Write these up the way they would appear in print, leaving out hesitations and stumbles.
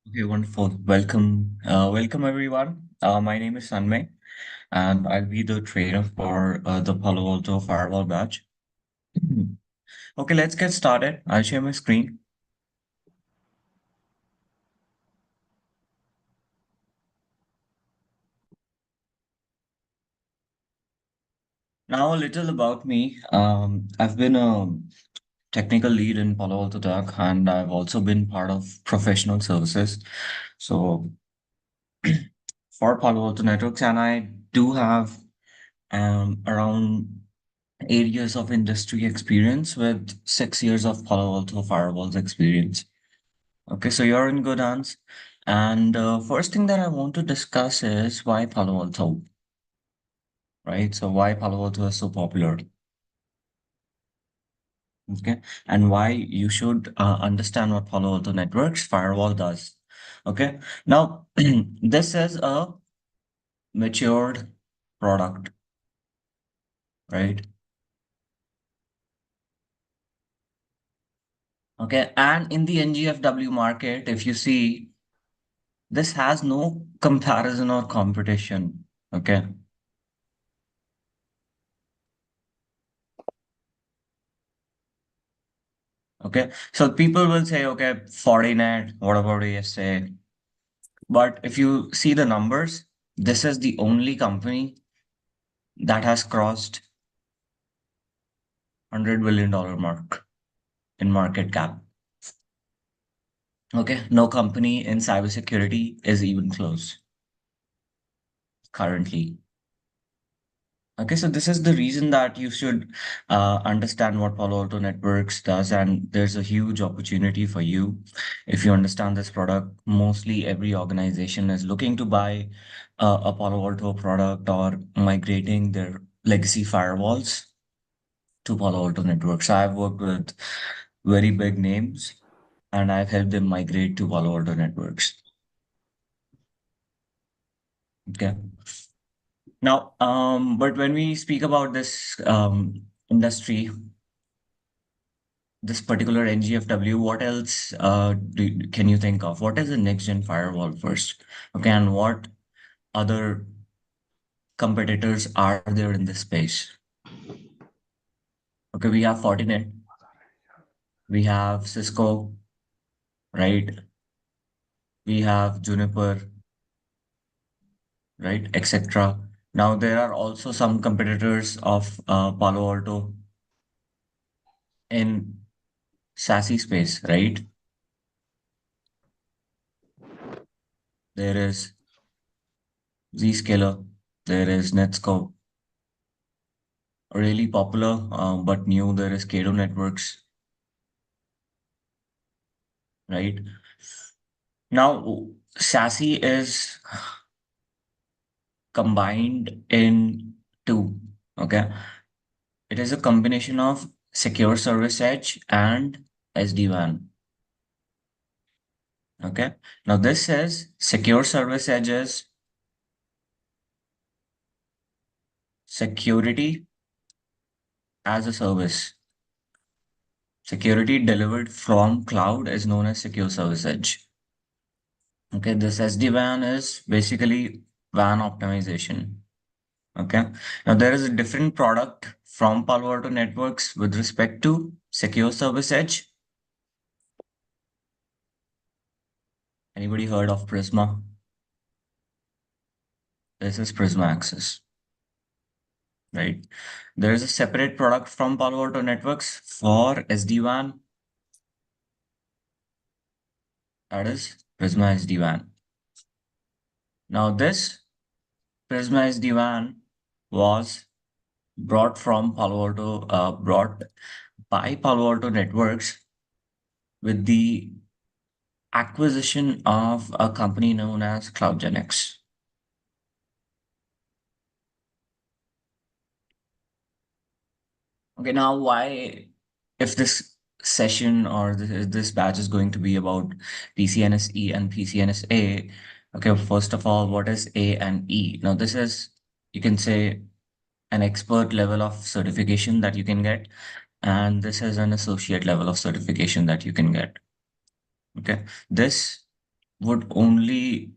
Okay, wonderful. Welcome everyone. My name is Sanmay, and I'll be the trainer for the Palo Alto Firewall batch. Okay, let's get started. I'll share my screen. Now, a little about me. I've been a technical lead in Palo Alto Tech, and I've also been part of professional services. So, for Palo Alto Networks, and I do have around 8 years of industry experience with 6 years of Palo Alto firewalls experience. Okay, so you're in good hands. And first thing that I want to discuss is why Palo Alto, right? So why Palo Alto is so popular, okay? And why you should understand what Palo Alto Networks firewall does, okay? Now, this is a matured product, right? Okay, and in the NGFW market, if you see, this has no comparison or competition. Okay. Okay. So people will say, okay, Fortinet, whatever you say. But if you see the numbers, this is the only company that has crossed $100 billion mark in market cap. Okay. No company in cybersecurity is even close currently. Okay, so this is the reason that you should understand what Palo Alto Networks does, and there's a huge opportunity for you if you understand this product. Mostly every organization is looking to buy a Palo Alto product or migrating their legacy firewalls to Palo Alto Networks. I've worked with very big names, and I've helped them migrate to Palo Alto Networks. Okay. Now, but when we speak about this industry, this particular NGFW, what else can you think of? What is the next gen firewall first? Okay, and what other competitors are there in this space? Okay, we have Fortinet, we have Cisco, right? We have Juniper, right, etc. Now there are also some competitors of Palo Alto in SASE space, right? There is Zscaler, there is Netscope, really popular, but new. There is Kado Networks, right? Now, SASE is combined in two. Okay. It is a combination of secure service edge and SD-WAN. Okay. Now, this says secure service edge is security as a service. Security delivered from cloud is known as secure service edge. Okay. This SD-WAN is basically WAN optimization. Okay. Now there is a different product from Palo Alto Networks with respect to Secure Service Edge. Anybody heard of Prisma? This is Prisma Access, right? There is a separate product from Palo Alto Networks for SD-WAN. That is Prisma SD-WAN. Now this Prisma SD-WAN was brought by Palo Alto Networks with the acquisition of a company known as CloudGenix. Okay, now why, if this session or this batch is going to be about PCNSE and PCNSA, okay, first of all, what is A and E? Now, this is, you can say, an expert level of certification that you can get, and this is an associate level of certification that you can get. Okay, this would only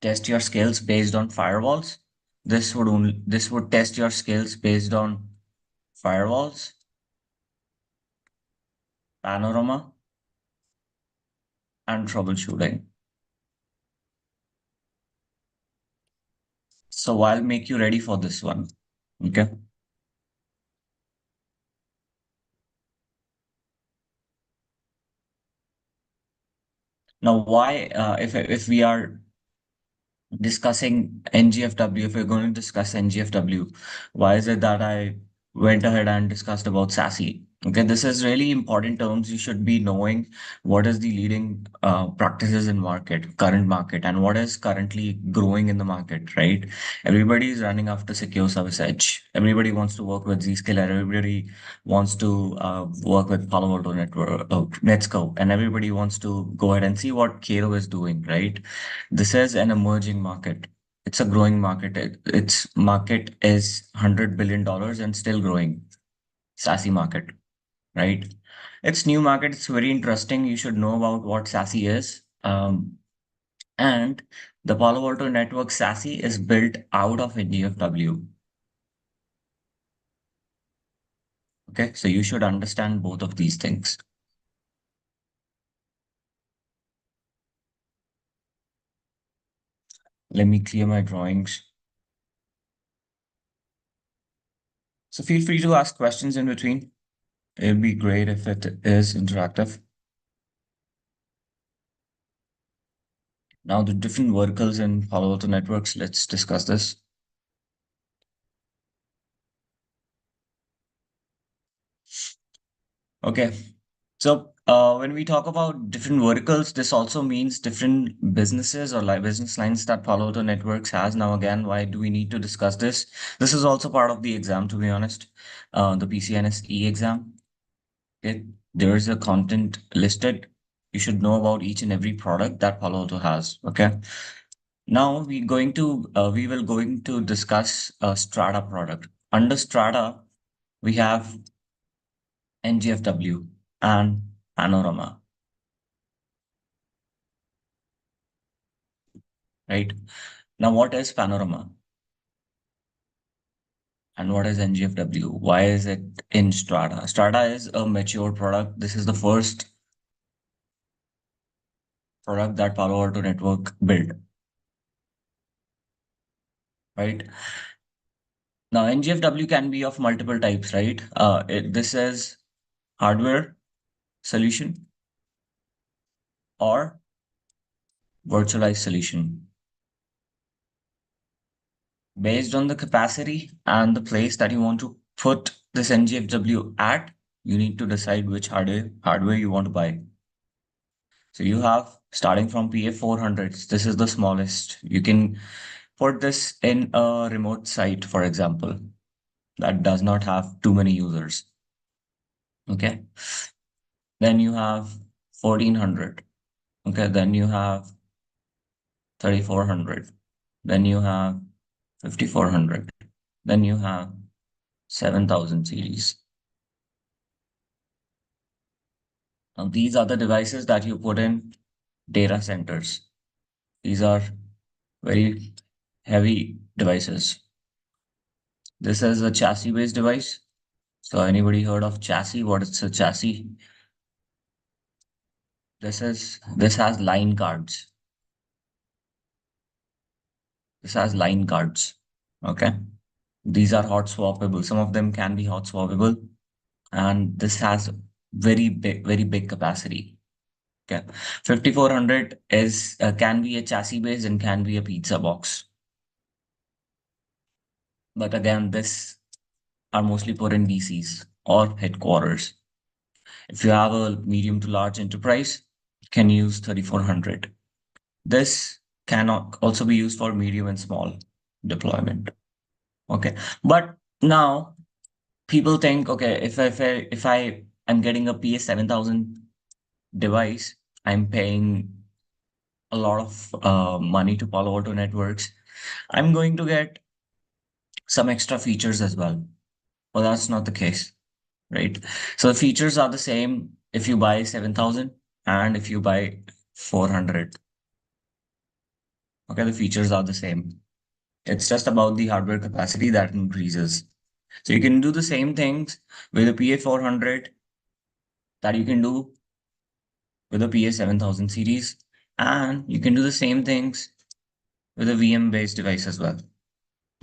test your skills based on firewalls. This would test your skills based on firewalls, Panorama, and troubleshooting. So I'll make you ready for this one. Okay. Now, why, if we are discussing NGFW, if we're going to discuss NGFW, why is it that I went ahead and discussed about SASE? Okay, this is really important terms. You should be knowing what is the leading practices in current market, and what is currently growing in the market, right? Everybody is running after secure service edge. Everybody wants to work with Zscaler. Everybody wants to work with Palo Alto Network, Netscope, and everybody wants to go ahead and see what Cairo is doing, right? This is an emerging market. It's a growing market. Its market is $100 billion and still growing. SASE market, right? It's new market. It's very interesting. You should know about what SASE is. And the Palo Alto Network SASE is built out of NGFW. Okay, so you should understand both of these things. Let me clear my drawings. So feel free to ask questions in between. It'll be great if it is interactive. Now, the different verticals in Palo Alto networks, let's discuss this. Okay. So, when we talk about different verticals, this also means different businesses or like business lines that Palo Alto Networks has. Now, again, why do we need to discuss this? This is also part of the exam, to be honest, the PCNSE exam. Okay. There is a content listed. You should know about each and every product that Palo Alto has. Okay. Now we will going to discuss a Strata product. Under Strata, we have NGFW and Panorama, right? Now, what is Panorama and what is NGFW? Why is it in Strata? Strata is a mature product. This is the first product that Palo Alto Network built, right? Now, NGFW can be of multiple types, right? This is hardware solution or virtualized solution. Based on the capacity and the place that you want to put this NGFW at, you need to decide which hardware you want to buy. So you have starting from PA400s. This is the smallest. You can put this in a remote site, for example, that does not have too many users. Okay. Then you have 1400. Okay. Then you have 3400. Then you have 5400. Then you have 7000 series. Now, these are the devices that you put in data centers. These are very heavy devices. This is a chassis-based device. So anybody heard of chassis? What is a chassis? This has line cards. This has line cards. Okay. These are hot swappable. Some of them can be hot swappable. And this has very big capacity. Okay. 5400 is can be a chassis based and can be a pizza box. But again, this are mostly put in DCs or headquarters. If you have a medium to large enterprise, you can use 3400. This can also be used for medium and small deployment. Okay. But now people think, okay, if I am getting a PS7000 device, I'm paying a lot of money to Palo Alto Networks. I'm going to get some extra features as well. Well, that's not the case, right? So the features are the same if you buy 7000 and if you buy 400. Okay, the features are the same. It's just about the hardware capacity that increases. So you can do the same things with a PA400 that you can do with a PA7000 series, and you can do the same things with a VM-based device as well.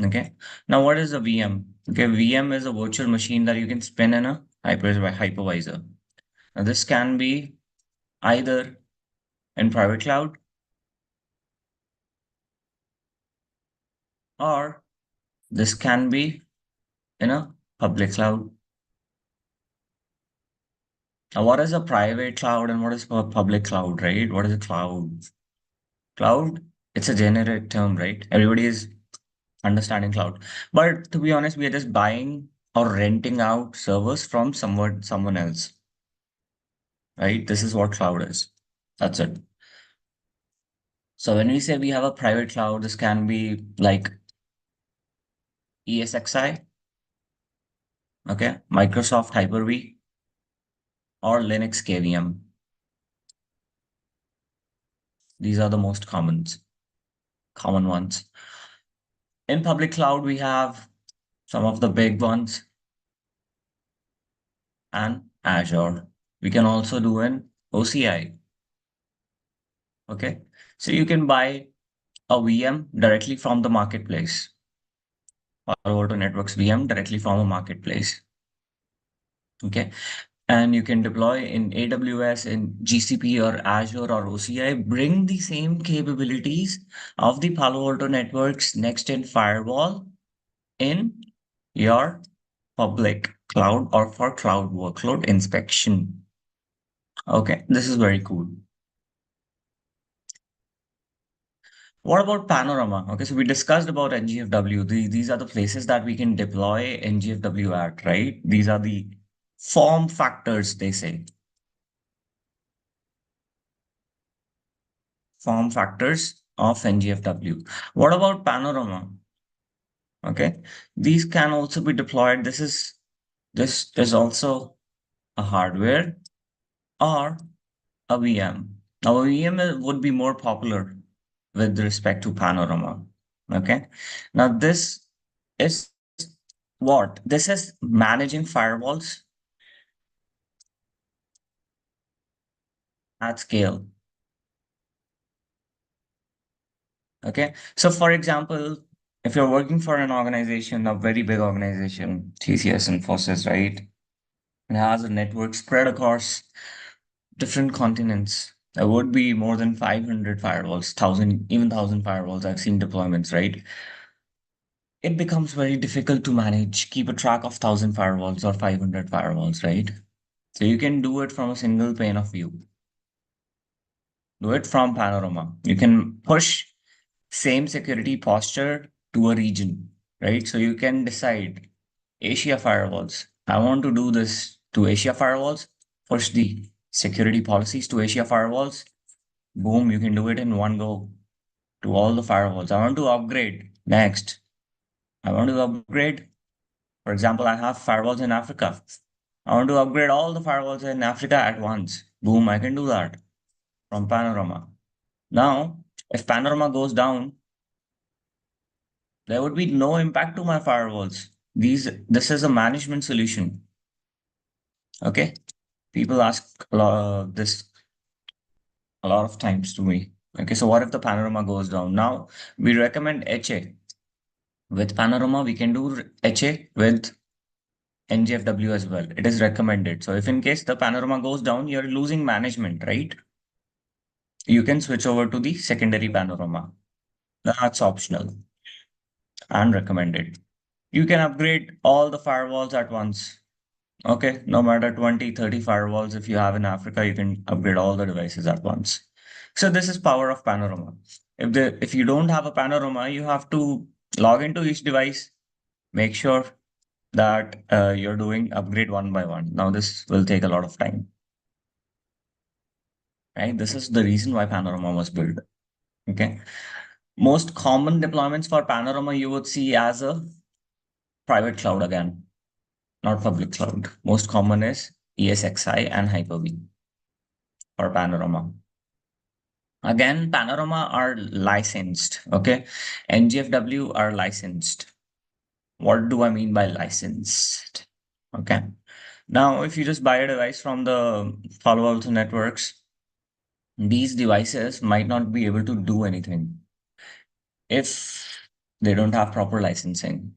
Okay. Now, what is a VM? Okay, VM is a virtual machine that you can spin in a hypervisor. Now, this can be either in private cloud or this can be in a public cloud. Now, what is a private cloud and what is a public cloud, right? What is a cloud? Cloud, it's a generic term, right? Everybody is understanding cloud. But to be honest, we are just buying or renting out servers from someone else, right? This is what cloud is. That's it. So when we say we have a private cloud, this can be like ESXi, okay, Microsoft Hyper-V, or Linux KVM. These are the most common ones. In public cloud, we have some of the big ones and Azure. We can also do an OCI. Okay. So you can buy a VM directly from the marketplace. Palo Alto Networks VM directly from a marketplace. Okay. And you can deploy in AWS, in GCP or Azure or OCI, bring the same capabilities of the Palo Alto Networks next-gen firewall in your public cloud or for cloud workload inspection. Okay, this is very cool. What about Panorama? Okay, so we discussed about NGFW. These are the places that we can deploy NGFW at, right? These are the form factors, they say. Form factors of NGFW. What about Panorama? Okay, these can also be deployed. This is also a hardware or a VM. Now, a VM would be more popular with respect to Panorama. Okay, now this is what? This is managing firewalls at scale. Okay, so for example, if you're working for an organization, a very big organization, TCS and Infosys, right? It has a network spread across different continents. There would be more than 500 firewalls, 1,000, even 1,000 firewalls. I've seen deployments, right? It becomes very difficult to manage, keep a track of 1,000 firewalls or 500 firewalls, right? So you can do it from a single pane of view. Do it from Panorama. You can push same security posture to a region, right? So you can decide Asia firewalls. I want to do this to Asia firewalls. Push the security policies to Asia firewalls. Boom, you can do it in one go to all the firewalls. I want to upgrade next. I want to upgrade. For example, I have firewalls in Africa. I want to upgrade all the firewalls in Africa at once. Boom, I can do that from Panorama. Now, if Panorama goes down, there would be no impact to my firewalls. This is a management solution. Okay. People ask this a lot of times to me. Okay, so what if the Panorama goes down? Now, we recommend HA. With Panorama, we can do HA with NGFW as well. It is recommended. So if in case the Panorama goes down, you're losing management, right? You can switch over to the secondary Panorama. That's optional and recommended. You can upgrade all the firewalls at once. Okay, no matter 20, 30 firewalls, if you have in Africa, you can upgrade all the devices at once. So this is power of Panorama. If you don't have a Panorama, you have to log into each device, make sure that you're doing upgrade one by one. Now this will take a lot of time, right? This is the reason why Panorama was built. Okay. Most common deployments for Panorama you would see as a private cloud again, not public cloud. Most common is ESXi and Hyper-V for Panorama. Again, Panorama are licensed. Okay. NGFW are licensed. What do I mean by licensed? Okay. Now, if you just buy a device from the Palo Alto networks, these devices might not be able to do anything if they don't have proper licensing.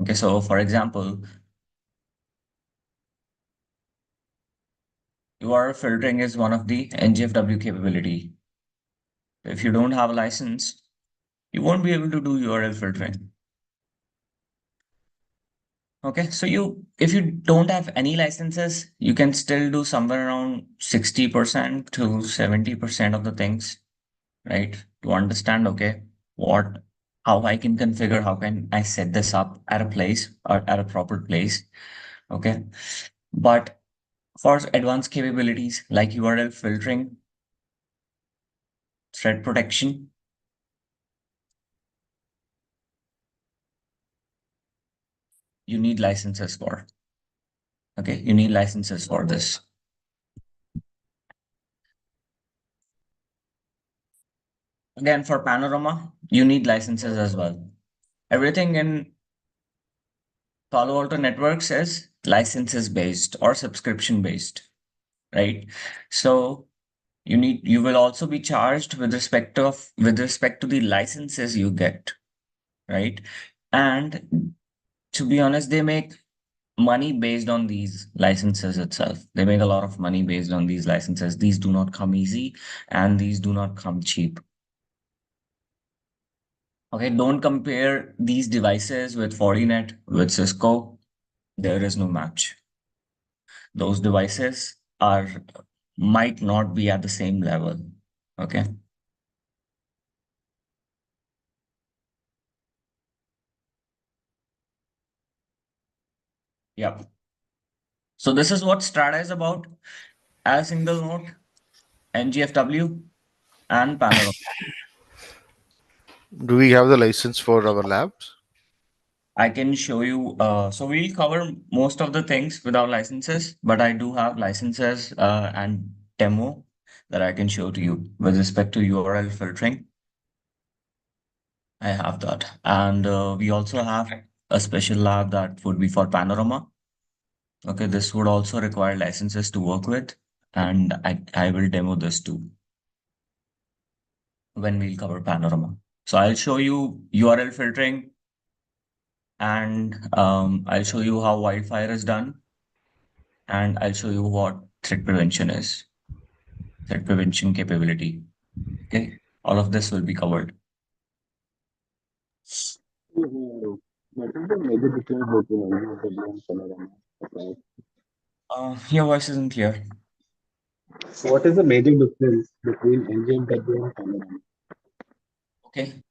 Okay, so for example, URL filtering is one of the NGFW capability. If you don't have a license, you won't be able to do URL filtering. Okay, so if you don't have any licenses, you can still do somewhere around 60% to 70% of the things, right? To understand, okay, how I can configure, how can I set this up at a place or at a proper place, okay? But for advanced capabilities like URL filtering, threat protection, you need licenses for, okay? You need licenses for this. Again, for Panorama, you need licenses as well. Everything in Palo Alto Networks is licenses based or subscription based, right? So you will also be charged with respect to the licenses you get, right? And to be honest, they make money based on these licenses itself. They make a lot of money based on these licenses. These do not come easy and these do not come cheap. Okay, don't compare these devices with Fortinet, with Cisco. There is no match. Those devices are might not be at the same level. Okay. Yeah. So this is what Strata is about. As a single node, NGFW, and Panorama. Do we have the license for our labs? I can show you. So we'll cover most of the things without licenses, but I do have licenses and demo that I can show to you with respect to URL filtering. I have that. And we also have a special lab that would be for Panorama. Okay, this would also require licenses to work with, and I will demo this too when we'll cover Panorama. So I'll show you URL filtering and I'll show you how wildfire is done, and I'll show you what threat prevention is, threat prevention capability. Okay, all of this will be covered. Mhm. What is the major difference between NGFW and Panorama? Okay. Your voice isn't clear. What is the major difference between NGFW and Panorama? Okay.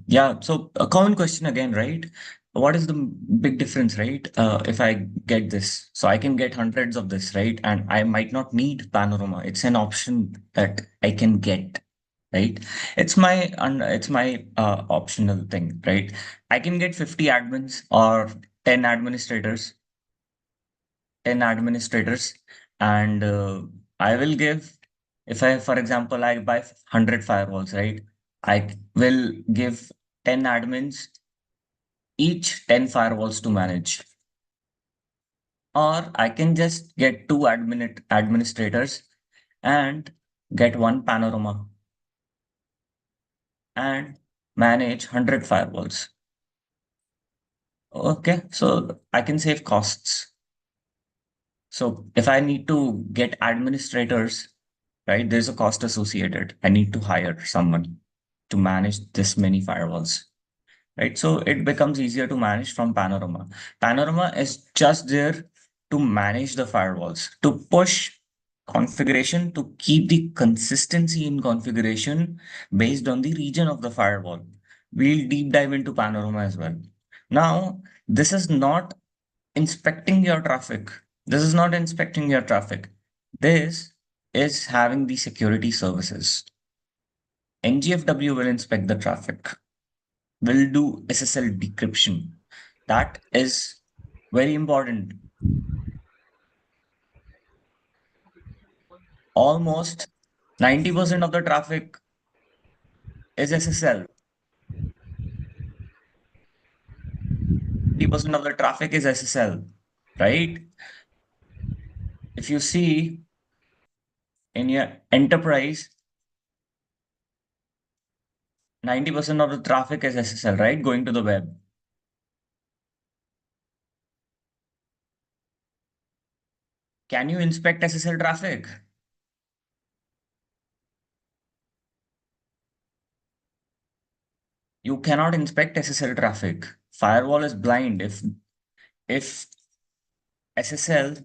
Yeah, so a common question again, right? What is the big difference, right? If I get this, so I can get hundreds of this, right? And I might not need Panorama. It's an option that I can get, right? It's my optional thing, right? I can get 50 admins or 10 administrators, 10 administrators, and I will give, if I, for example, I buy 100 firewalls, right? I will give 10 admins each 10 firewalls to manage. Or I can just get two administrators and get one Panorama and manage 100 firewalls. Okay, so I can save costs. So if I need to get administrators, right, there's a cost associated. I need to hire someone to manage this many firewalls, right? So it becomes easier to manage from Panorama. Panorama is just there to manage the firewalls, to push configuration, to keep the consistency in configuration based on the region of the firewall. We'll deep dive into Panorama as well. Now, this is not inspecting your traffic. This is not inspecting your traffic. This is having the security services. NGFW will inspect the traffic, will do SSL decryption. That is very important. Almost 90% of the traffic is SSL. 90% of the traffic is SSL, right? If you see in your enterprise, 90% of the traffic is SSL, right? Going to the web. Can you inspect SSL traffic? You cannot inspect SSL traffic. Firewall is blind. If SSL,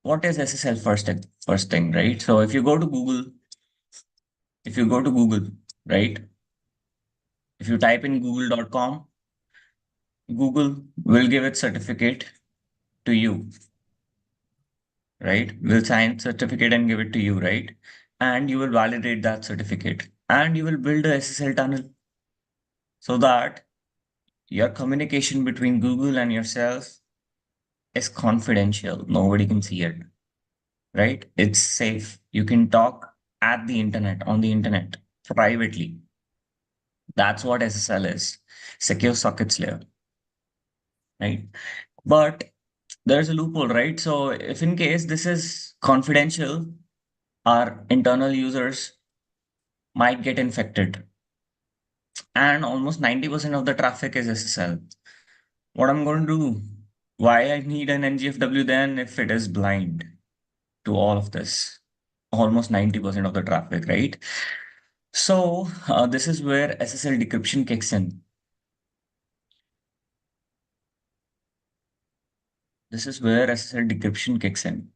what is SSL first thing, right? So if you go to Google, right? If you type in google.com, Google will give its certificate to you, right? Will sign certificate and give it to you, right? And you will validate that certificate and you will build a SSL tunnel so that your communication between Google and yourself is confidential. Nobody can see it, right? It's safe. You can talk at the internet, on the internet, privately. That's what SSL is. Secure sockets layer, right? But there's a loophole, right? So if in case this is confidential, our internal users might get infected. And almost 90% of the traffic is SSL. What I'm going to do? Why I need an NGFW then if it is blind to all of this? Almost 90% of the traffic, right? So this is where SSL decryption kicks in. This is where SSL decryption kicks in.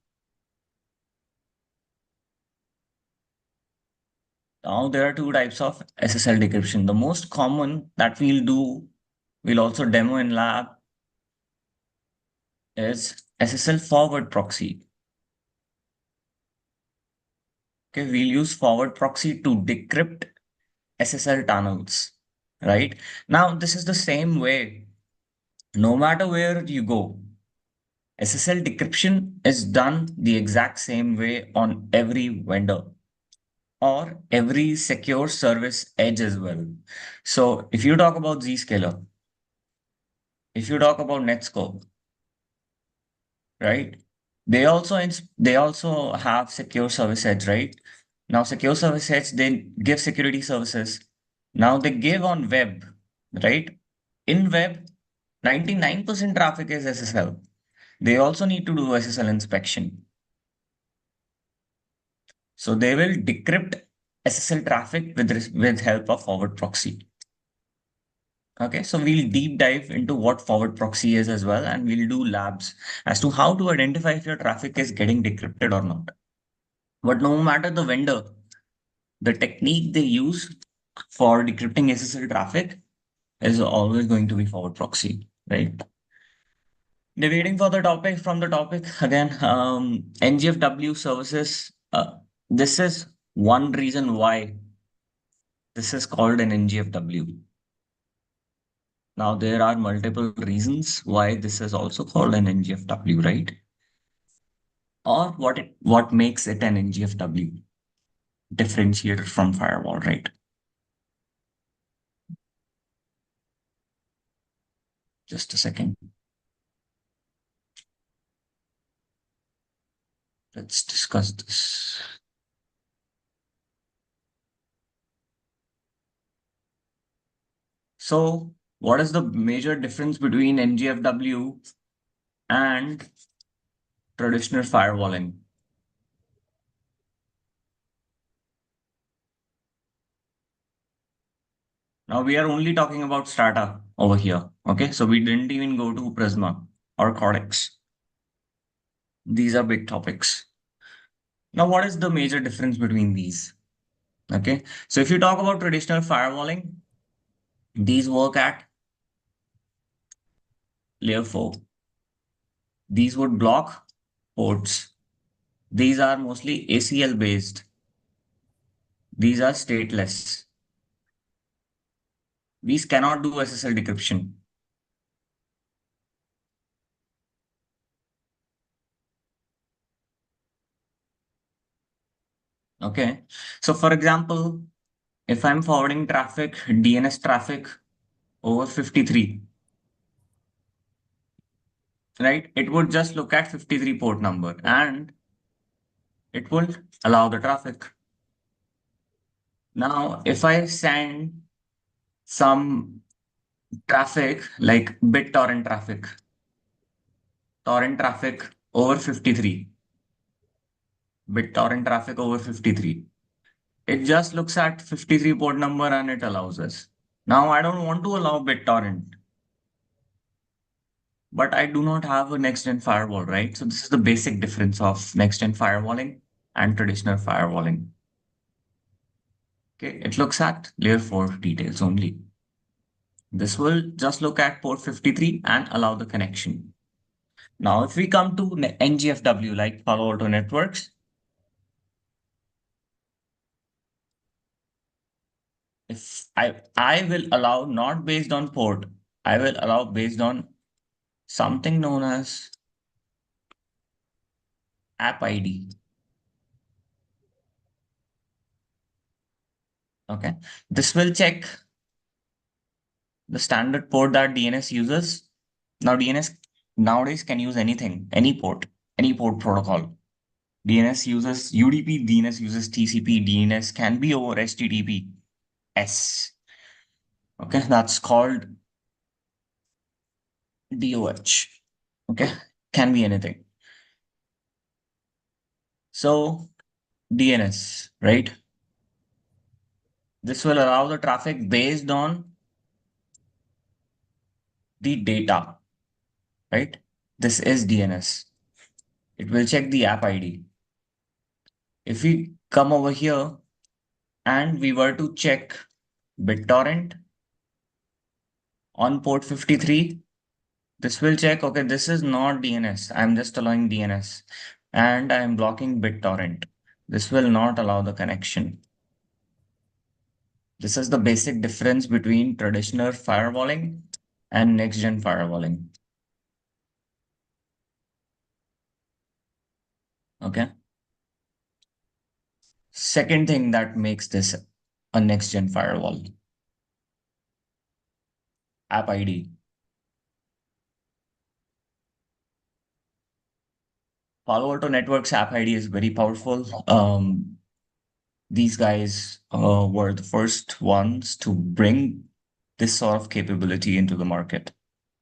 Now there are two types of SSL decryption. The most common that we'll also demo in lab is SSL forward proxy. Okay, we'll use forward proxy to decrypt SSL tunnels, right? Now this is the same way. No matter where you go, SSL decryption is done the exact same way on every vendor or every secure service edge as well. So if you talk about Zscaler, if you talk about Netscope, right? They also have secure service edge, right? Now secure service edge, they give security services. Now they give on web, right? In web, 99% traffic is SSL. They also need to do SSL inspection. So they will decrypt SSL traffic with help of forward proxy. Okay, so we'll deep dive into what forward proxy is as well, and we'll do labs as to how to identify if your traffic is getting decrypted or not. But no matter the vendor, the technique they use for decrypting SSL traffic is always going to be forward proxy, right? Deviating for the topic from the topic again, NGFW services. This is one reason why this is called an NGFW. Now, there are multiple reasons why this is also called an NGFW, right? Or what makes it an NGFW differentiated from firewall, right? Just a second. Let's discuss this. So, what is the major difference between NGFW and traditional firewalling? Now we are only talking about Strata over here. Okay, so we didn't even go to Prisma or Cortex. These are big topics. Now, what is the major difference between these? Okay, so if you talk about traditional firewalling, these work at layer 4. These would block ports. These are mostly ACL based. These are stateless. These cannot do SSL decryption. Okay, so for example, if I'm forwarding traffic, DNS traffic over 53, right? It would just look at 53 port number and it will allow the traffic. Now, if I send some traffic like torrent traffic over 53, BitTorrent traffic over 53, it just looks at 53 port number and it allows us. Now, I don't want to allow BitTorrent, but I do not have a next-gen firewall, right? So this is the basic difference of next-gen firewalling and traditional firewalling. Okay, it looks at layer 4 details only. This will just look at port 53 and allow the connection. Now, if we come to NGFW, like Palo Alto Networks, if I will allow not based on port, I will allow based on something known as app ID. Okay, this will check the standard port that DNS uses. Now, DNS nowadays can use anything, any port protocol. DNS uses UDP, DNS uses TCP, DNS can be over HTTPS. Okay, that's called DOH. Okay, can be anything. So, DNS, right? This will allow the traffic based on the data, right? This is DNS. It will check the app ID. If we come over here and we were to check BitTorrent on port 53, this will check, okay, this is not DNS. I'm just allowing DNS and I'm blocking BitTorrent. This will not allow the connection. This is the basic difference between traditional firewalling and next-gen firewalling. Okay. Second thing that makes this a next-gen firewall, app ID. Palo Alto Networks app ID is very powerful. These guys were the first ones to bring this sort of capability into the market.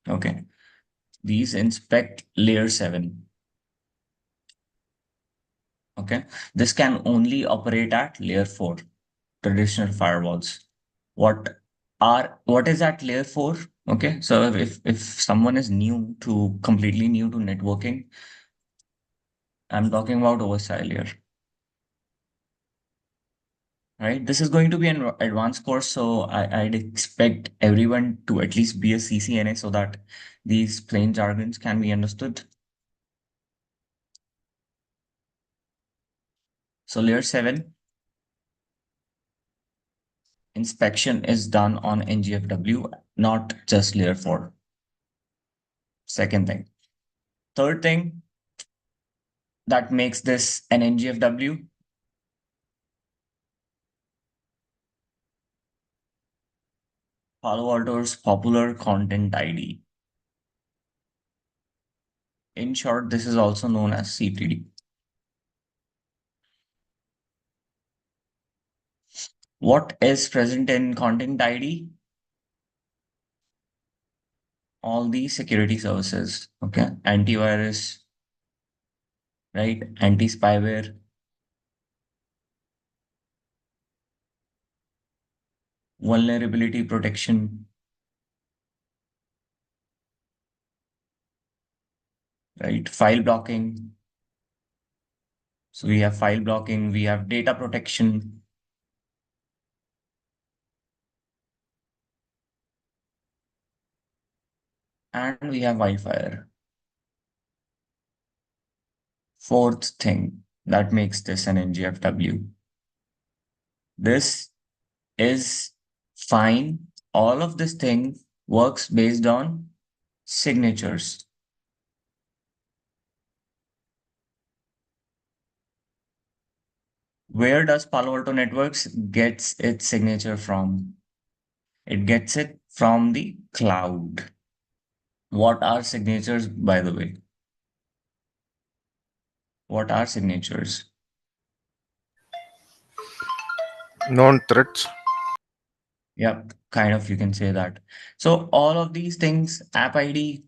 Okay. These inspect layer 7. Okay. This can only operate at layer 4, traditional firewalls. What is at layer 4? Okay. So if someone is completely new to networking, I'm talking about OSI layer. Right? This is going to be an advanced course, so I'd expect everyone to at least be a CCNA so that these plain jargons can be understood. So layer 7 inspection is done on NGFW, not just layer 4. Second thing. Third thing that makes this an NGFW, Palo Alto's popular content ID. In short, this is also known as CTD. What is present in content ID? All the security services, okay? Antivirus, right? Anti-spyware, vulnerability protection, right? File blocking. So we have file blocking, we have data protection, and we have wildfire. Fourth thing that makes this an NGFW. This is fine. All of this thing works based on signatures. Where does Palo Alto Networks gets its signature from? It gets it from the cloud. What are signatures, by the way? What are signatures? Known threats. Yep, kind of you can say that. So all of these things, app ID,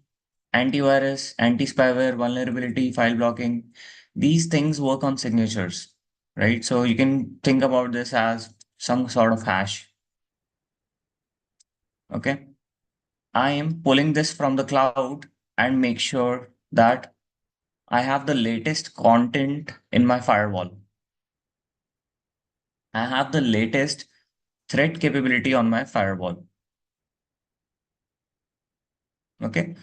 antivirus, anti-spyware, vulnerability, file blocking, these things work on signatures, right? So you can think about this as some sort of hash. Okay. I am pulling this from the cloud and make sure that I have the latest content in my firewall. I have the latest threat capability on my firewall. Okay.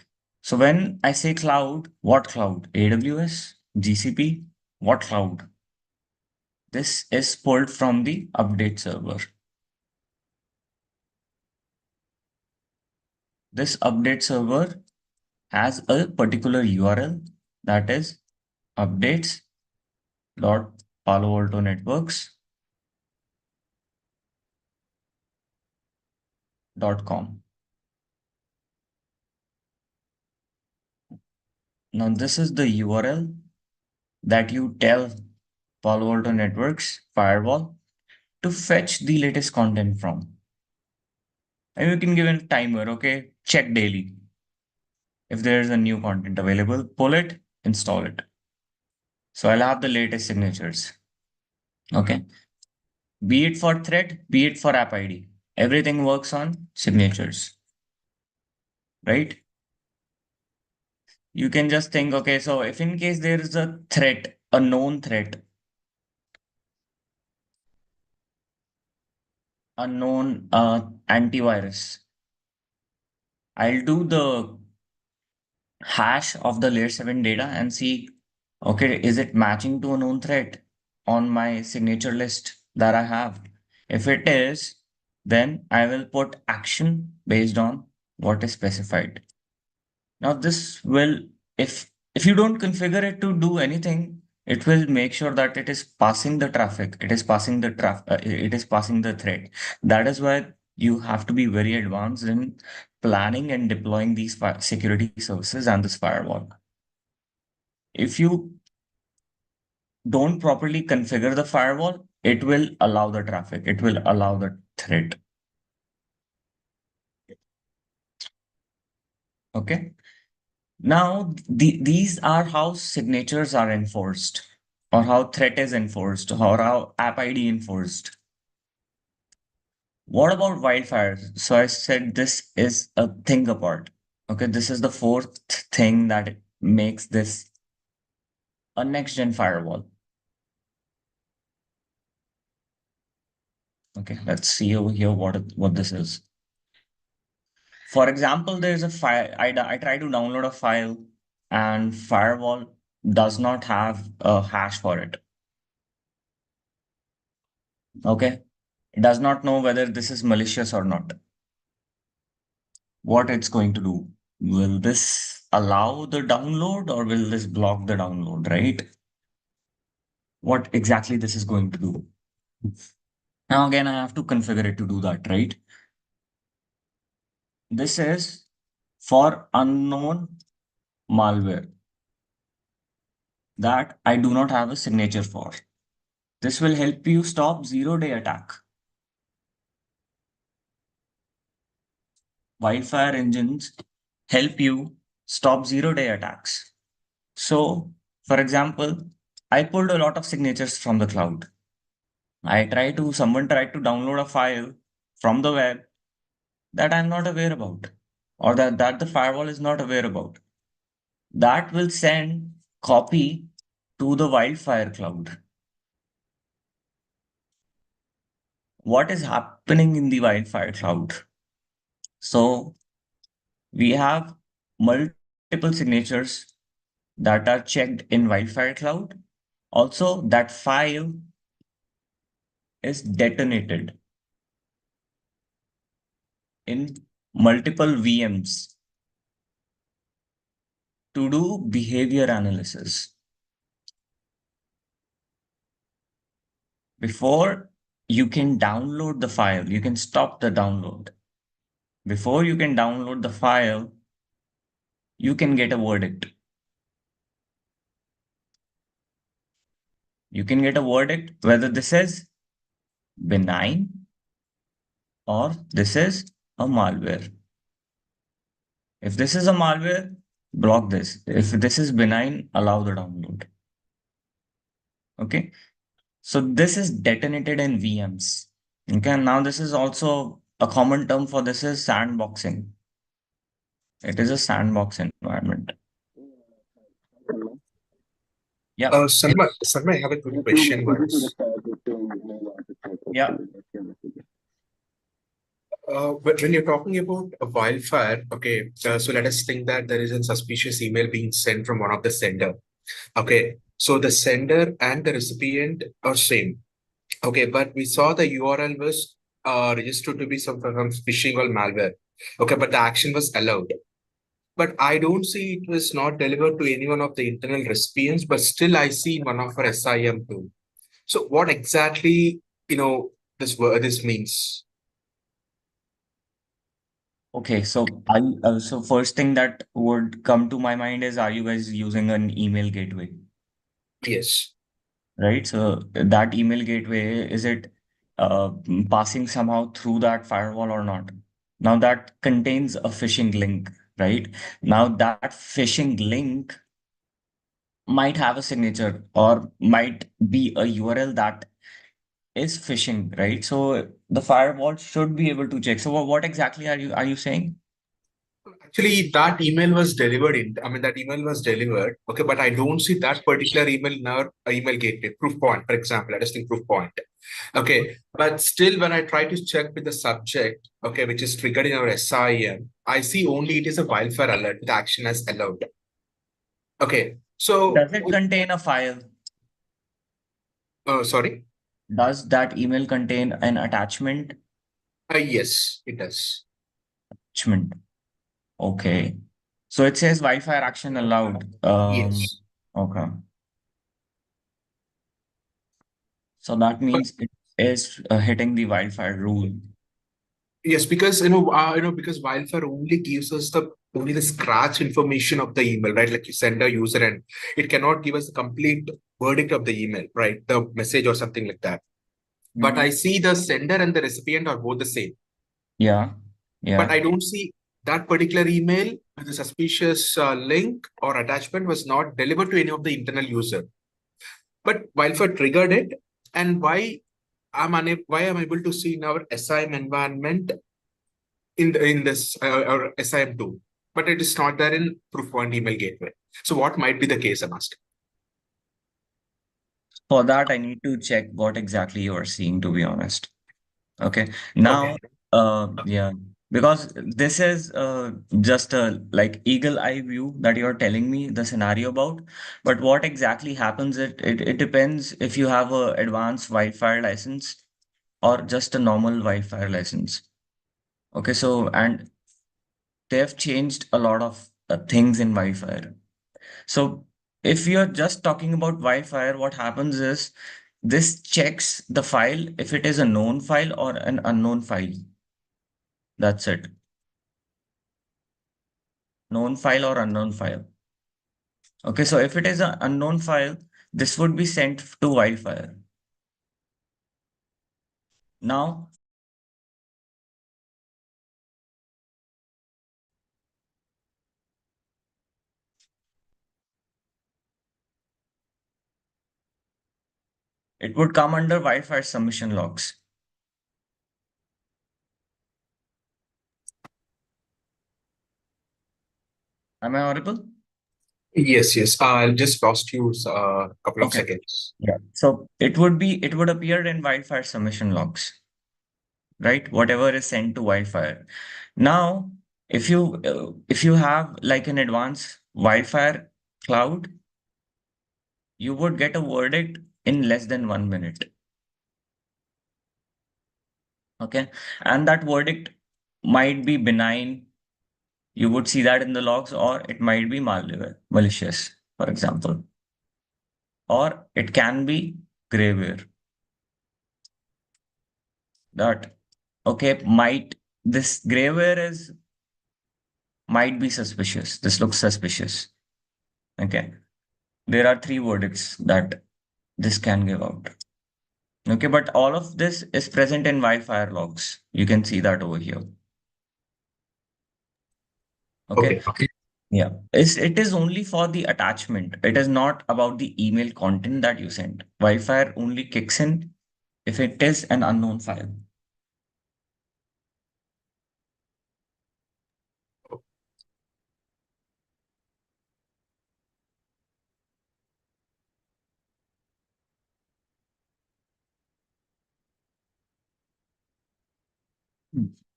So when I say cloud, what cloud? AWS, GCP, what cloud? This is pulled from the update server. This update server has a particular URL that is updates.paloaltonetworks.com. Now, this is the URL that you tell Palo Alto Networks firewall to fetch the latest content from. And you can give a timer, okay? Check daily. If there is a new content available, pull it, install it. So I'll have the latest signatures. Okay. Be it for thread, be it for app ID. Everything works on signatures, right? You can just think, okay, so if in case there is a threat, a known threat, a known antivirus, I'll do the hash of the layer 7 data and see, okay, is it matching to a known threat on my signature list that I have? If it is, then I will put action based on what is specified. Now this will, if you don't configure it to do anything, it will make sure that it is passing the traffic, it is passing the it is passing the thread. That is why you have to be very advanced in planning and deploying these security services and this firewall. If you don't properly configure the firewall, it will allow the traffic, it will allow the threat. Okay. Now, these are how signatures are enforced, or how threat is enforced, or how app ID enforced. What about wildfires? So I said this is a thing apart. Okay, this is the fourth thing that makes this a next-gen firewall. Okay, let's see over here what this is. For example, there's a file, I try to download a file and firewall does not have a hash for it. Okay, it does not know whether this is malicious or not. What it's going to do? Will this allow the download or will this block the download, right? What exactly this is going to do? Now again, I have to configure it to do that, right? This is for unknown malware that I do not have a signature for. This will help you stop zero-day attack. Wildfire engines help you stop zero-day attacks. So, for example, I pulled a lot of signatures from the cloud. Someone tried to download a file from the web that I'm not aware about, or that the firewall is not aware about. That will send copy to the wildfire cloud. What is happening in the wildfire cloud? So we have multiple signatures that are checked in wildfire cloud. Also, that file is detonated in multiple VMs to do behavior analysis. Before you can download the file, you can stop the download. Before you can download the file, you can get a verdict. You can get a verdict whether this is benign or this is a malware. If this is a malware, block this. If this is benign, allow the download. Okay. So this is detonated in VMs. Okay. Now this is also a common term for this is sandboxing. It is a sandbox environment. Yeah. Salma, I have a quick question once. Yeah. But when you're talking about a wildfire, okay, so let us think that there is a suspicious email being sent from one of the sender. Okay, so the sender and the recipient are same. Okay, but we saw the URL was registered to be some phishing or malware. Okay, but the action was allowed. But I don't see it was not delivered to any one of the internal recipients, but still I see in one of our SIM too. So what exactly, this means? Okay. So so first thing that would come to my mind is, are you guys using an email gateway? Yes. Right? So that email gateway, is it passing somehow through that firewall or not? Now that contains a phishing link, right? Now that phishing link might have a signature or might be a URL that is phishing, right? So the firewall should be able to check. So what exactly are you saying? Actually, that email was delivered that email was delivered. Okay, but I don't see that particular email in our email gateway. Proof point, for example, let us think proof point. Okay, but still, when I try to check with the subject, okay, which is triggered in our SIM, I see only it is a wildfire alert with action as allowed. Okay, so Does it contain a file? sorry. Does that email contain an attachment? Yes, it does. Attachment. Okay. So it says Wi-Fi action allowed. Yes. Okay. So that But means it is hitting the wildfire rule. yes, because because wildfire only gives us the scratch information of the email, right? Like you sender, user, and it cannot give us the complete verdict of the email, right? The message or something like that. But I see the sender and the recipient are both the same. Yeah. But Yeah. I don't see that particular email with the suspicious link or attachment was not delivered to any of the internal user. But wildfire triggered it, and why I'm able to see in our SIM environment in this our SIM2, but it is not there in proof point email gateway. So what might be the case, I'm asking? For that, I need to check what exactly you are seeing, to be honest. Okay. Okay. Now, yeah, because this is just a like eagle eye view that you're telling me the scenario about. But what exactly happens, it depends if you have a advanced Wi-Fi license or just a normal Wi-Fi license. Okay, so and they've changed a lot of things in Wi-Fi. So if you're just talking about Wi-Fi, what happens is this checks the file if it is a known file or an unknown file. That's it. Known file or unknown file. Okay, so if it is an unknown file, this would be sent to Wildfire. Now, it would come under Wildfire submission logs. Am I audible? Yes. I'll just lost you a couple of Okay. seconds. Yeah. So it would appear in Wildfire submission logs, right? Whatever is sent to Wildfire. Now, if you have like an advanced Wildfire cloud, you would get a verdict in less than 1 minute. Okay. And that verdict might be benign. You would see that in the logs, or it might be malicious, for example, or it can be graveware. that, okay, this grayware might be suspicious. This looks suspicious. Okay. There are three verdicts that this can give out. Okay, but all of this is present in wildfire logs. You can see that over here. Okay. Okay. Yeah. It is only for the attachment. It is not about the email content that you send. Wildfire only kicks in if it is an unknown file.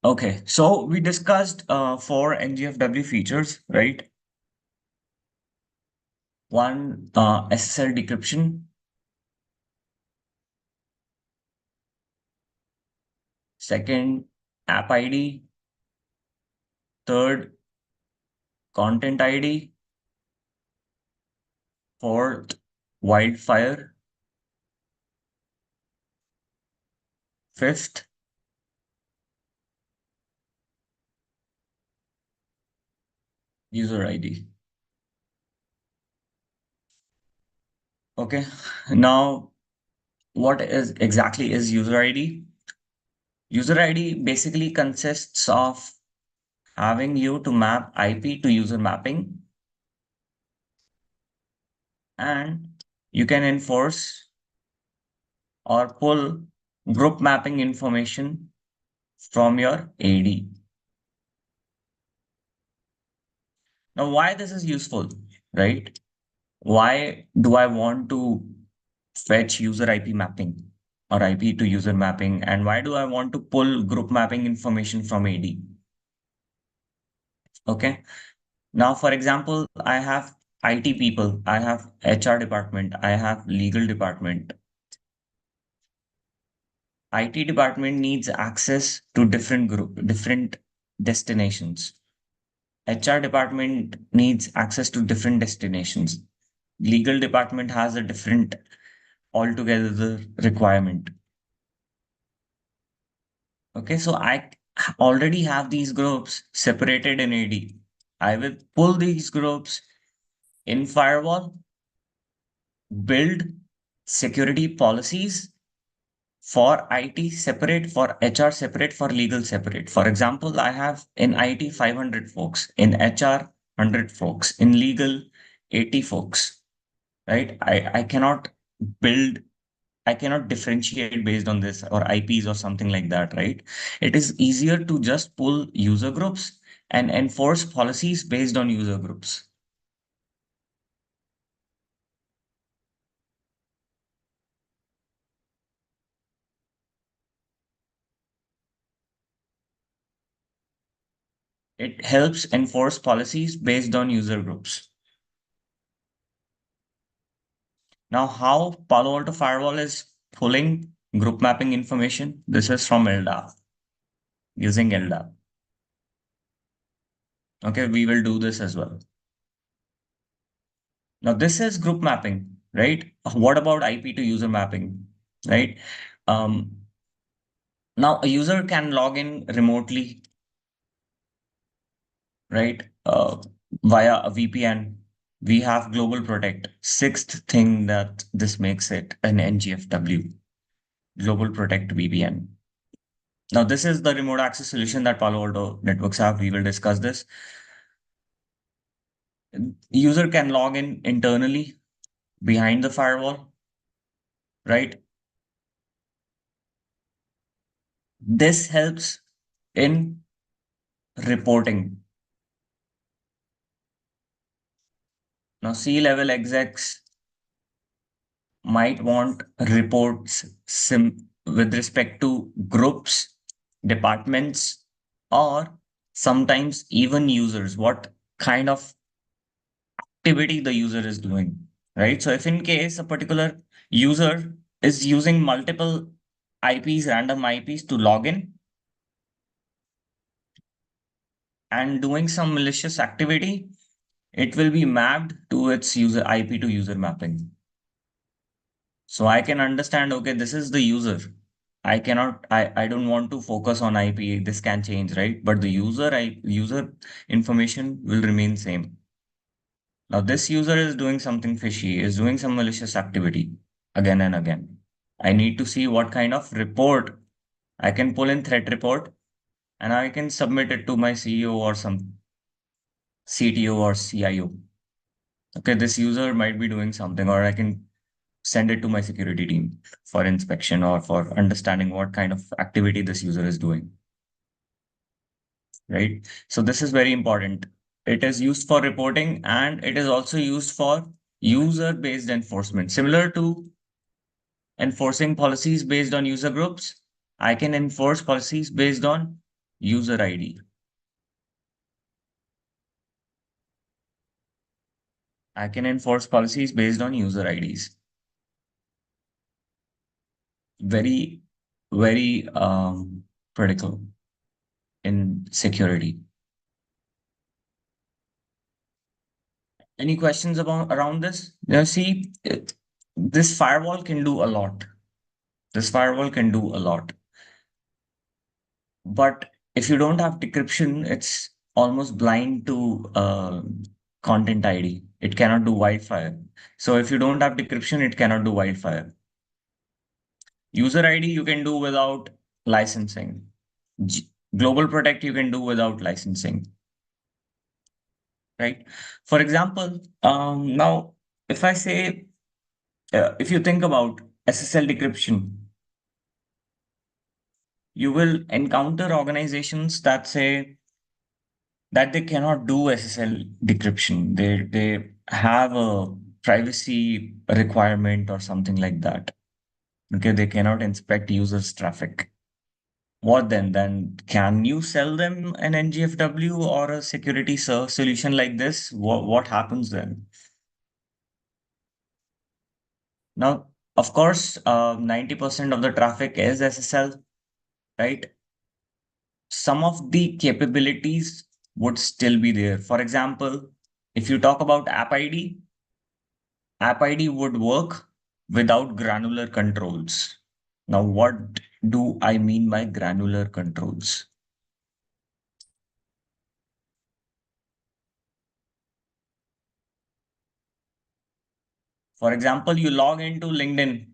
Okay, so we discussed four NGFW features, right? One, SSL decryption. Second, app ID. Third, content ID. Fourth, wildfire. Fifth, user ID. Okay, now what is exactly is user ID? User ID basically consists of having you to map IP to user mapping, and you can enforce or pull group mapping information from your AD. Now, why this is useful, right? Why do I want to fetch user IP mapping or IP to user mapping? And why do I want to pull group mapping information from AD? Okay. Now, for example, I have IT people, I have HR department, I have legal department. IT department needs access to different destinations. HR department needs access to different destinations. Legal department has a different altogether requirement. Okay, so I already have these groups separated in AD. I will pull these groups in firewall, build security policies for IT separate, for HR separate, for legal separate. For example, I have in IT 500 folks, in HR 100 folks, in legal 80 folks, right? Build, I cannot differentiate based on this or IPs or something like that, right? It is easier to just pull user groups and enforce policies based on user groups. It helps enforce policies based on user groups. Now, how Palo Alto Firewall is pulling group mapping information? This is from LDAP, using LDAP. Okay, we will do this as well. Now, this is group mapping, right? What about IP to user mapping, right? Now, a user can log in remotely, right? Via a VPN. We have Global Protect. Sixth thing that this makes it an NGFW, Global Protect VPN. Now, this is the remote access solution that Palo Alto Networks have. We will discuss this. User can log in internally behind the firewall, right? This helps in reporting. Now, C-level execs might want reports with respect to groups, departments, or sometimes even users, what kind of activity the user is doing, right? So if in case a particular user is using multiple IPs, random IPs to log in and doing some malicious activity, it will be mapped to its user IP to user mapping. So I can understand, okay, this is the user. I don't want to focus on IP. This can change, right? But the user information will remain same. Now this user is doing something fishy, is doing some malicious activity again and again. I need to see what kind of report I can pull in threat report, and I can submit it to my CEO or some CTO or CIO. Okay, this user might be doing something, or I can send it to my security team for inspection or for understanding what kind of activity this user is doing, right? So this is very important. It is used for reporting and it is also used for user-based enforcement. Similar to enforcing policies based on user groups, I can enforce policies based on user ID. I can enforce policies based on user IDs. Very, very critical in security. Any questions about around this? Now, see, this firewall can do a lot. This firewall can do a lot. But if you don't have decryption, it's almost blind to content ID. It cannot do wildfire. So if you don't have decryption, it cannot do wildfire. User ID you can do without licensing. Global Protect you can do without licensing, right? For example, now if I say, if you think about SSL decryption, you will encounter organizations that say that they cannot do SSL decryption. They have a privacy requirement or something like that. Okay, they cannot inspect users' traffic. What then? Then can you sell them an NGFW or a security solution like this? What happens then? Now, of course, 90% of the traffic is SSL, right? Some of the capabilities would still be there. For example, if you talk about App ID would work without granular controls. Now, what do I mean by granular controls? For example, you log into LinkedIn.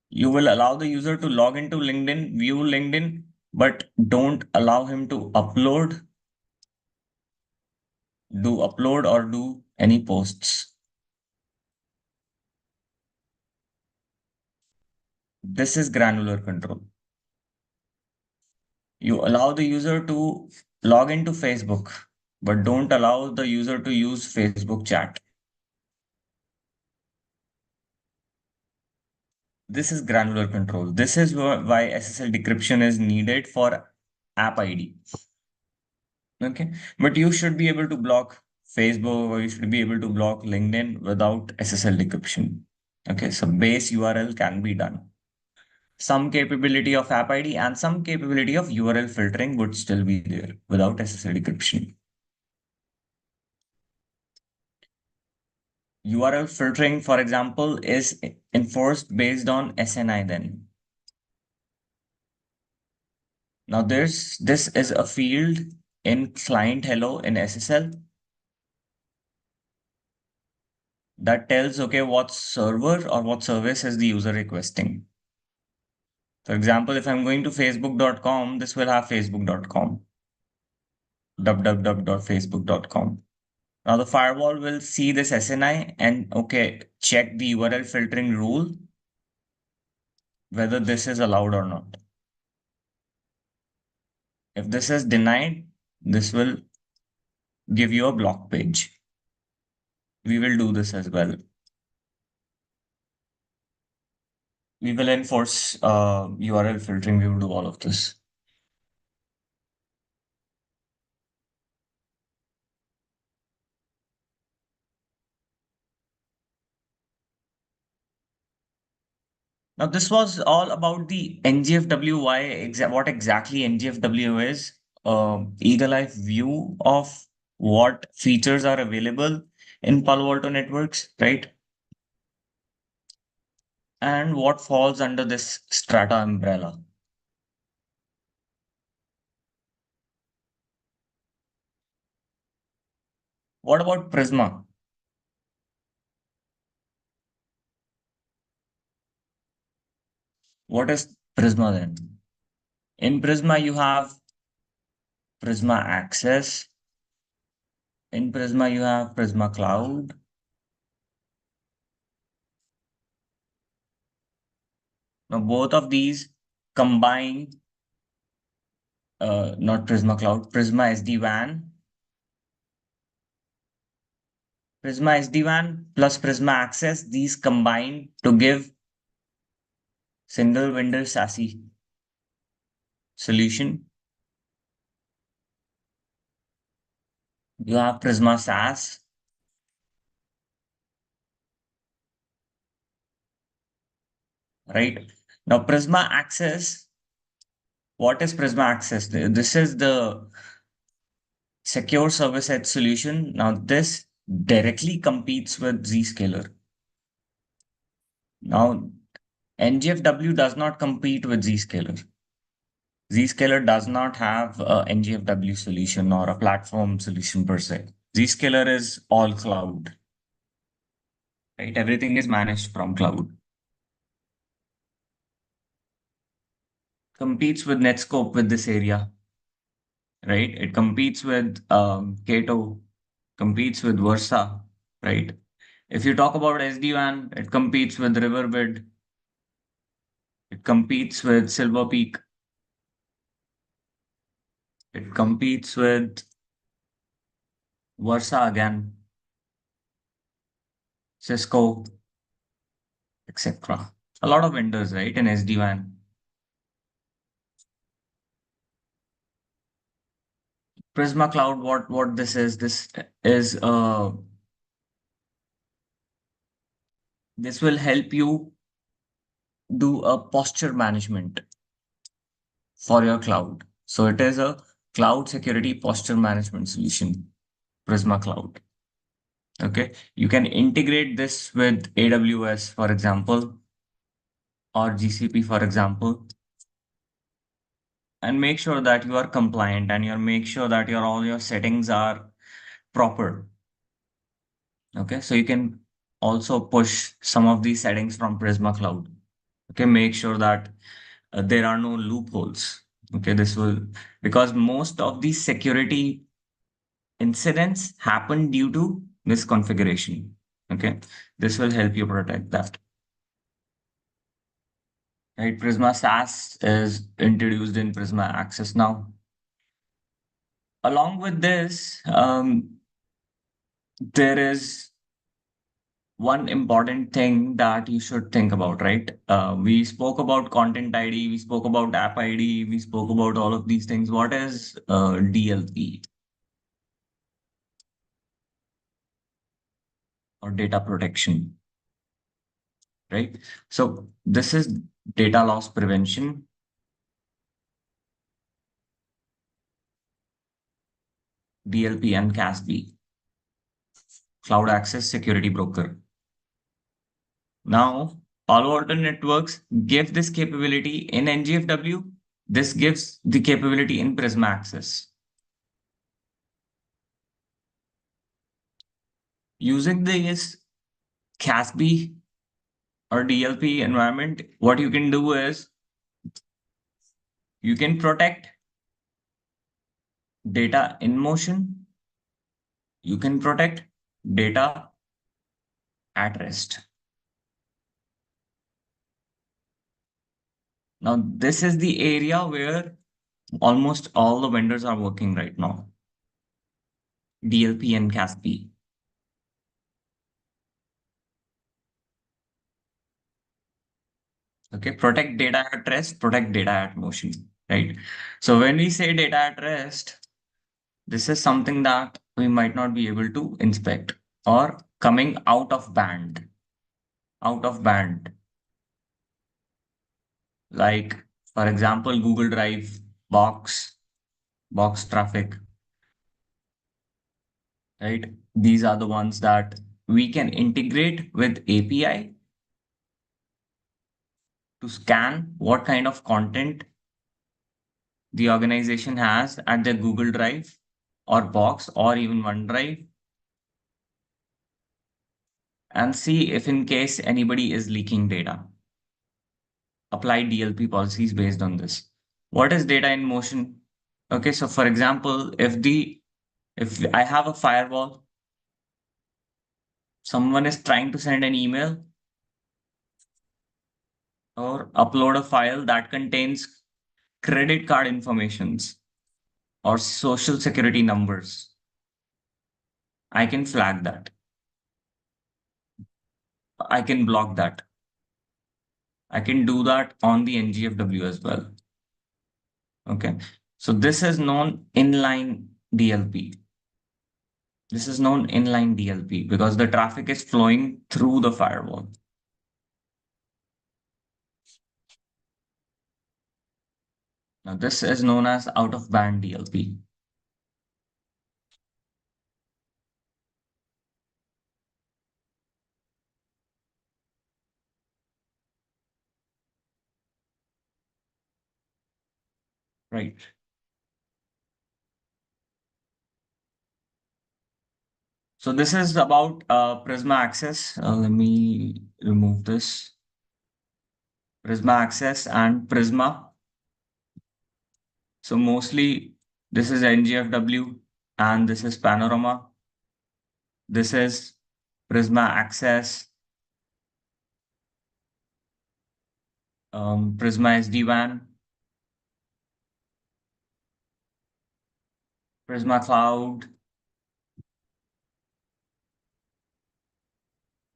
You will allow the user to log into LinkedIn, view LinkedIn, but don't allow him to upload or do any posts. This is granular control. You allow the user to log into Facebook, but don't allow the user to use Facebook chat. This is granular control. This is why SSL decryption is needed for App ID. Okay, but you should be able to block Facebook or you should be able to block LinkedIn without SSL decryption. Okay, so base URL can be done. Some capability of App ID and some capability of URL filtering would still be there without SSL decryption. URL filtering, for example, is enforced based on SNI then. Now this is a field in client hello in SSL that tells, okay, what server or what service is the user requesting. For example, if I'm going to facebook.com, this will have facebook.com, www.facebook.com. Now the firewall will see this SNI and, okay, check the URL filtering rule, whether this is allowed or not. If this is denied, this will give you a block page. We will do this as well. We will enforce URL filtering. We will do all of this. Now, this was all about the NGFW, what exactly NGFW is, eagle eye view of what features are available in Palo Alto networks, right? And what falls under this strata umbrella? What about Prisma? What is Prisma then? In Prisma, you have Prisma Access. In Prisma, you have Prisma Cloud. Now, both of these combine, not Prisma Cloud, Prisma SD-WAN. Prisma SD-WAN plus Prisma Access, these combine to give single vendor SASE solution. You have Prisma SaaS. Right? Now, Prisma Access, what is Prisma Access? This is the secure service edge solution. Now, this directly competes with Zscaler. Now, NGFW does not compete with Zscaler. Zscaler does not have a NGFW solution or a platform solution per se. Zscaler is all cloud, right? Everything is managed from cloud. Competes with Netscope with this area, right? It competes with Cato, competes with Versa, right? If you talk about SD-WAN, it competes with Riverbed, it competes with Silver Peak, it competes with Versa again, Cisco, etc. A lot of vendors, right, in SD-WAN. Prisma Cloud, what this is this will help you do a posture management for your cloud. So it is a cloud security posture management solution, Prisma Cloud. Okay, you can integrate this with AWS, for example, or GCP, for example, and make sure that you are compliant and you make sure that your all your settings are proper. Okay, so you can also push some of these settings from Prisma Cloud. Okay, make sure that there are no loopholes. Okay, this will, because most of these security incidents happen due to misconfiguration. Okay, this will help you protect that. Right, Prisma SaaS is introduced in Prisma Access now. Along with this, there is one important thing that you should think about, right? We spoke about content ID, we spoke about app ID, we spoke about all of these things. What is DLP or data protection, right? So this is data loss prevention, DLP and CASB, Cloud Access Security Broker. Now, Palo Alto Networks give this capability in NGFW. This gives the capability in Prisma Access. Using this CASB or DLP environment, what you can do is you can protect data in motion. You can protect data at rest. Now, this is the area where almost all the vendors are working right now. DLP and CASB. Okay, protect data at rest, protect data at motion, right? So when we say data at rest, this is something that we might not be able to inspect or coming out of band, out of band. Like, for example, Google Drive, box traffic, right? These are the ones that we can integrate with API to scan what kind of content the organization has at their Google Drive or Box or even OneDrive, and see if in case anybody is leaking data. Apply DLP policies based on this. What is data in motion? Okay, so for example, if I have a firewall, someone is trying to send an email or upload a file that contains credit card informations or social security numbers, I can flag that. I can block that. I can do that on the NGFW as well. Okay. So this is known inline DLP. This is known inline DLP because the traffic is flowing through the firewall. Now this is known as out of band DLP. Right. So this is about Prisma access. Let me remove this. Prisma access and Prisma. So mostly this is NGFW and this is Panorama. This is Prisma access, Prisma SD-WAN, Prisma Cloud,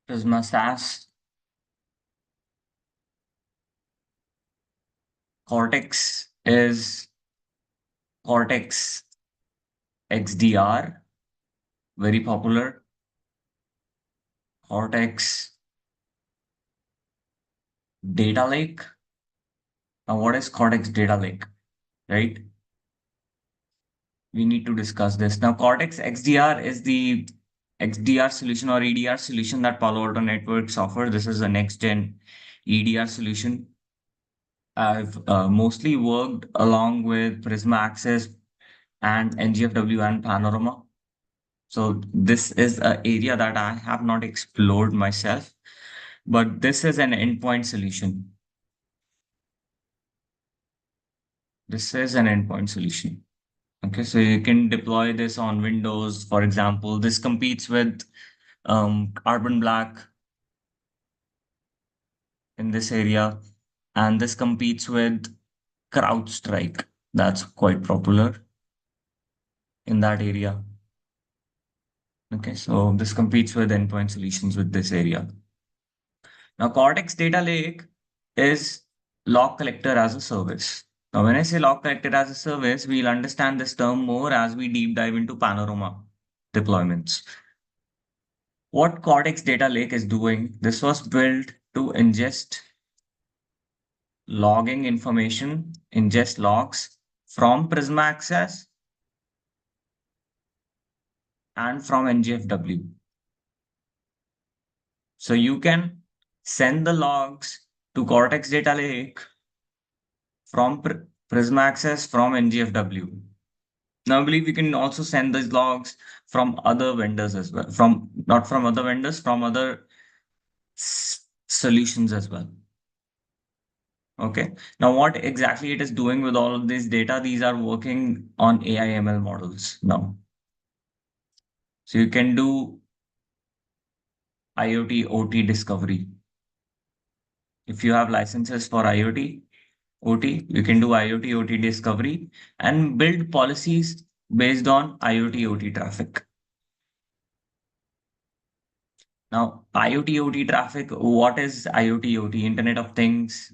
Prisma SaaS, Cortex is Cortex XDR, very popular. Cortex Data Lake. Now, what is Cortex Data Lake, right? We need to discuss this. Now, Cortex XDR is the XDR solution or EDR solution that Palo Alto Networks offer. This is a next-gen EDR solution. I've mostly worked along with Prisma Access and NGFW and Panorama. So this is an area that I have not explored myself, but this is an endpoint solution. This is an endpoint solution. Okay, so you can deploy this on Windows, for example. This competes with Carbon Black in this area, and this competes with CrowdStrike. That's quite popular in that area. Okay, so this competes with endpoint solutions with this area. Now, Cortex Data Lake is log collector as a service. Now, when I say log collector as a service, we'll understand this term more as we deep dive into Panorama deployments. What Cortex Data Lake is doing, this was built to ingest logging information, ingest logs from Prisma Access and from NGFW. So you can send the logs to Cortex Data Lake from Prisma Access from NGFW. Now, I believe we can also send these logs from other vendors as well, not from other vendors, from other solutions as well. Okay. Now, what exactly it is doing with all of this data? These are working on AI ML models now. So you can do IoT OT discovery. If you have licenses for IoT OT, you can do IoT OT discovery and build policies based on IoT OT traffic. Now, IoT OT traffic, what is IoT OT? Internet of Things.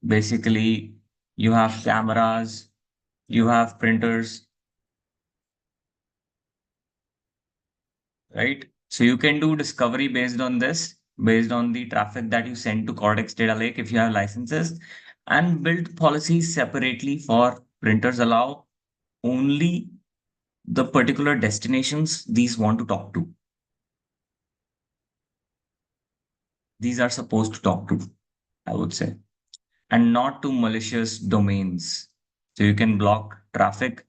Basically, you have cameras, you have printers, right? So you can do discovery based on this, based on the traffic that you send to Cortex Data Lake if you have licenses, and build policies separately for printers allow only the particular destinations these want to talk to. These are supposed to talk to, I would say. and not to malicious domains. So you can block traffic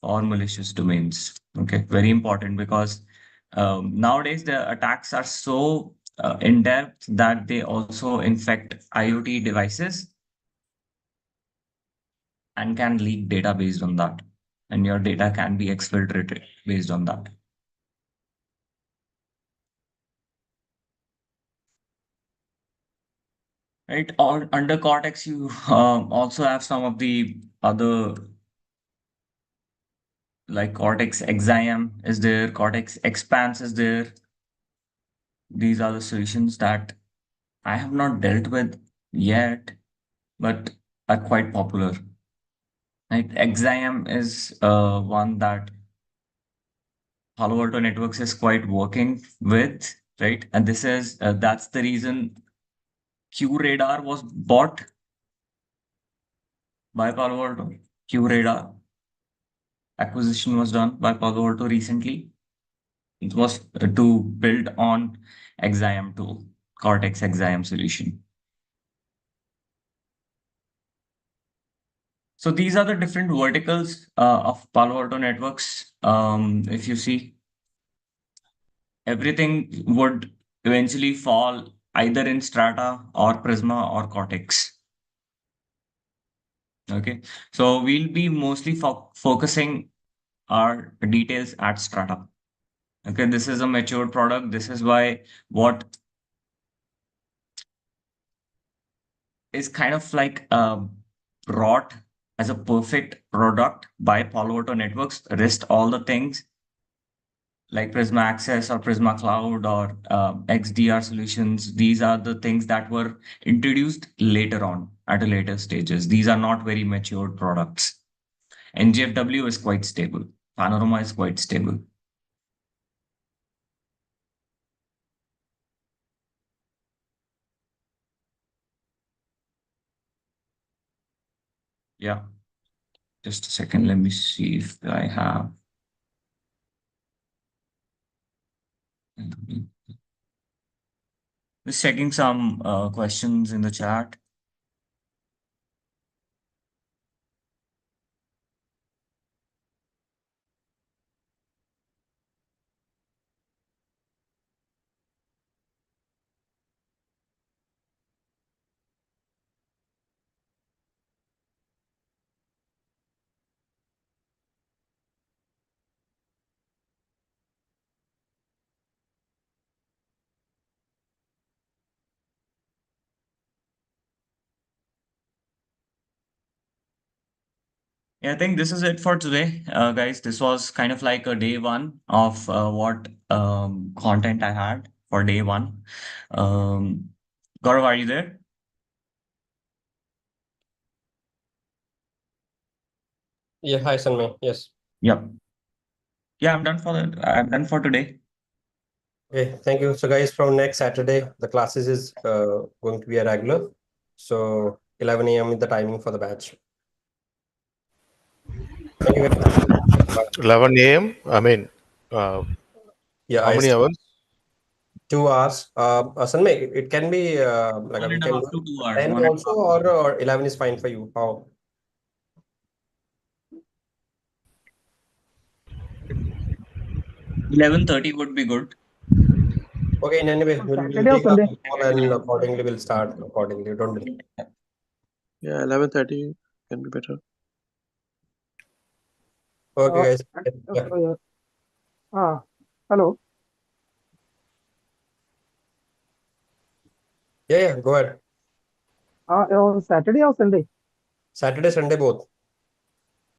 or malicious domains. Okay, very important because nowadays the attacks are so in depth that they also infect IoT devices and can leak data based on that. And your data can be exfiltrated based on that. Right? Or under Cortex, you also have some of the other, like Cortex XIM is there, Cortex Expanse is there. These are the solutions that I have not dealt with yet, but are quite popular. Right? XIM is one that Palo Alto Networks is quite working with, right? And this is that's the reason QRadar was bought by Palo Alto. QRadar acquisition was done by Palo Alto recently. It was to build on XIM tool, Cortex XIM solution. So these are the different verticals of Palo Alto Networks. If you see, everything would eventually fall either in Strata or Prisma or Cortex. Okay, so we'll be mostly focusing our details at Strata. Okay, this is a mature product. This is why what is kind of like brought as a perfect product by Palo Alto Networks, rest all the things like Prisma Access or Prisma Cloud or XDR solutions. These are the things that were introduced later on at a later stages. These are not very mature products. NGFW is quite stable. Panorama is quite stable. Yeah. Just a second. Let me see if I have. Just checking some questions in the chat. Yeah, I think this is it for today, guys. This was kind of like a day one of what content I had for day one. Gaurav, are you there? Yeah, hi Sanmay. Yes. Yep. Yeah, I'm done for that. I'm done for today. Okay, thank you. So guys, from next Saturday, the classes is going to be a regular. So 11 a.m. is the timing for the batch. Thank you guys. 11 a.m. I mean, Yeah, how many hours? 2 hours. Sanmay, it can be like One we and a can half do to 2 hours. 10 One and also, a half to 2 hours. or 11 is fine for you. How? 11:30 would be good. Okay, in any way, we'll Saturday or take a Sunday? call and accordingly we'll start accordingly. Don't worry. Yeah, 11:30 can be better. Okay, guys. Yeah. Hello. Yeah, go ahead. On Saturday or Sunday? Saturday, Sunday both.